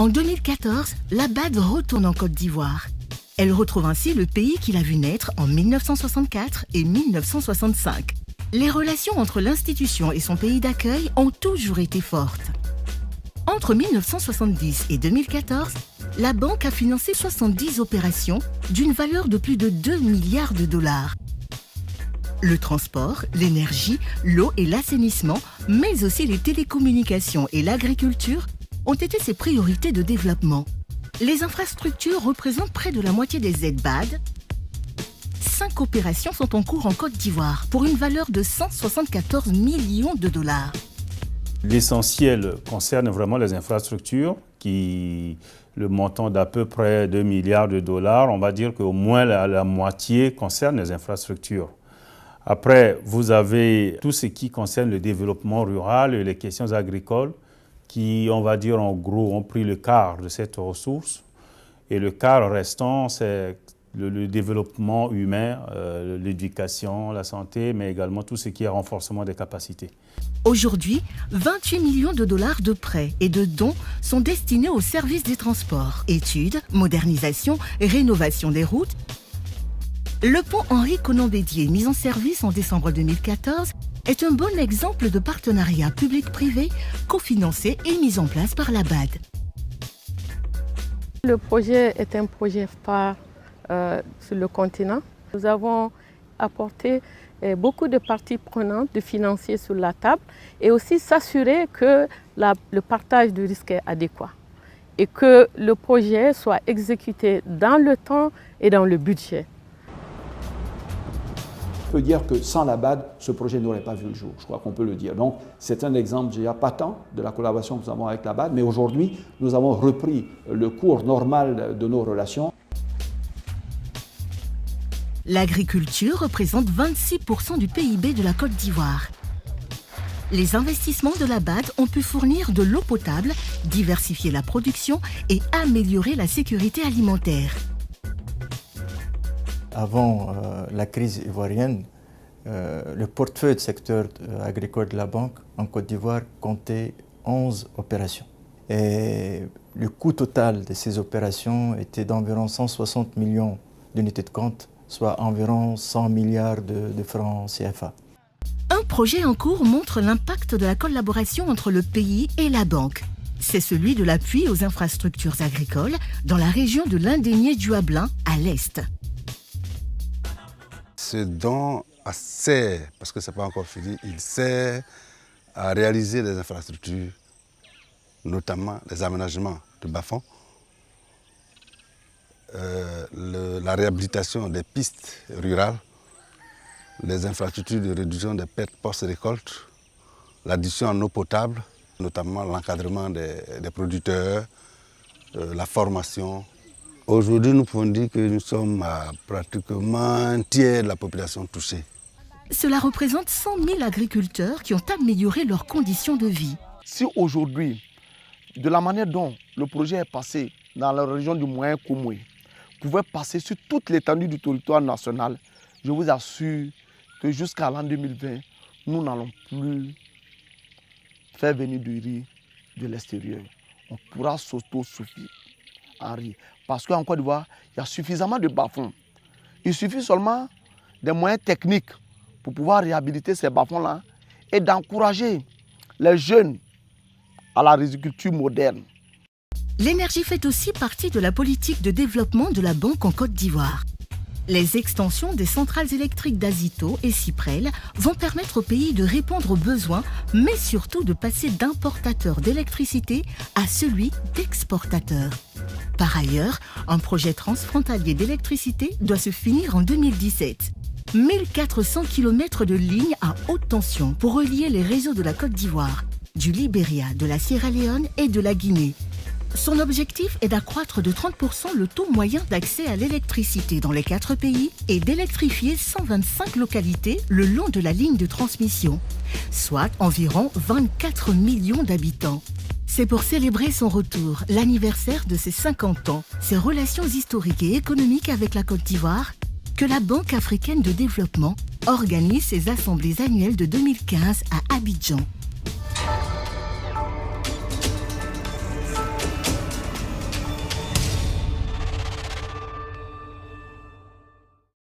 En 2014, la BAD retourne en Côte d'Ivoire. Elle retrouve ainsi le pays qui l'a vu naître en 1964 et 1965. Les relations entre l'institution et son pays d'accueil ont toujours été fortes. Entre 1970 et 2014, la banque a financé 70 opérations d'une valeur de plus de 2 milliards de dollars. Le transport, l'énergie, l'eau et l'assainissement, mais aussi les télécommunications et l'agriculture ont été ses priorités de développement. Les infrastructures représentent près de la moitié des aides BAD. 5 opérations sont en cours en Côte d'Ivoire pour une valeur de 174 millions de dollars. L'essentiel concerne vraiment les infrastructures le montant d'à peu près 2 milliards de dollars, on va dire qu'au moins la moitié concerne les infrastructures. Après, vous avez tout ce qui concerne le développement rural et les questions agricoles qui, on va dire en gros, ont pris le quart de cette ressource. Et le quart restant, c'est le développement humain, l'éducation, la santé, mais également tout ce qui est renforcement des capacités. Aujourd'hui, 28 millions de dollars de prêts et de dons sont destinés au service des transports, études, modernisation, rénovation des routes. Le pont Henri-Konan Bédié, mis en service en décembre 2014, est un bon exemple de partenariat public-privé cofinancé et mis en place par la BAD. Le projet est un projet phare sur le continent. Nous avons apporté beaucoup de parties prenantes, de financiers sur la table et aussi s'assurer que le partage de risque est adéquat et que le projet soit exécuté dans le temps et dans le budget. On peut dire que sans la BAD, ce projet n'aurait pas vu le jour, je crois qu'on peut le dire. Donc c'est un exemple déjà patent de la collaboration que nous avons avec la BAD, mais aujourd'hui nous avons repris le cours normal de nos relations. L'agriculture représente 26% du PIB de la Côte d'Ivoire. Les investissements de la BAD ont pu fournir de l'eau potable, diversifier la production et améliorer la sécurité alimentaire. Avant la crise ivoirienne, le portefeuille du secteur agricole de la banque en Côte d'Ivoire comptait 11 opérations. Et le coût total de ces opérations était d'environ 160 millions d'unités de compte, soit environ 100 milliards de francs CFA. Un projet en cours montre l'impact de la collaboration entre le pays et la banque. C'est celui de l'appui aux infrastructures agricoles dans la région de l'Indénié-du-Hablin, à l'est. Ce don sert, parce que ce n'est pas encore fini, il sert à réaliser des infrastructures, notamment les aménagements de bas-fonds, la réhabilitation des pistes rurales, les infrastructures de réduction des pertes post-récolte, l'addition en eau potable, notamment l'encadrement des producteurs, la formation. Aujourd'hui, nous pouvons dire que nous sommes à pratiquement un tiers de la population touchée. Cela représente 100 000 agriculteurs qui ont amélioré leurs conditions de vie. Si aujourd'hui, de la manière dont le projet est passé dans la région du Moyen Komoué, pouvait passer sur toute l'étendue du territoire national, je vous assure que jusqu'à l'an 2020, nous n'allons plus faire venir du riz de l'extérieur. On pourra s'autosuffire en riz. Parce qu'en Côte d'Ivoire, il y a suffisamment de bas-fonds. Il suffit seulement des moyens techniques pour pouvoir réhabiliter ces bas-fonds-là et d'encourager les jeunes à la riziculture moderne. L'énergie fait aussi partie de la politique de développement de la banque en Côte d'Ivoire. Les extensions des centrales électriques d'Azito et Cyprel vont permettre au pays de répondre aux besoins, mais surtout de passer d'importateur d'électricité à celui d'exportateur. Par ailleurs, un projet transfrontalier d'électricité doit se finir en 2017. 1400 km de lignes à haute tension pour relier les réseaux de la Côte d'Ivoire, du Libéria, de la Sierra Leone et de la Guinée. Son objectif est d'accroître de 30% le taux moyen d'accès à l'électricité dans les 4 pays et d'électrifier 125 localités le long de la ligne de transmission, soit environ 24 millions d'habitants. C'est pour célébrer son retour, l'anniversaire de ses 50 ans, ses relations historiques et économiques avec la Côte d'Ivoire, que la Banque africaine de développement organise ses assemblées annuelles de 2015 à Abidjan.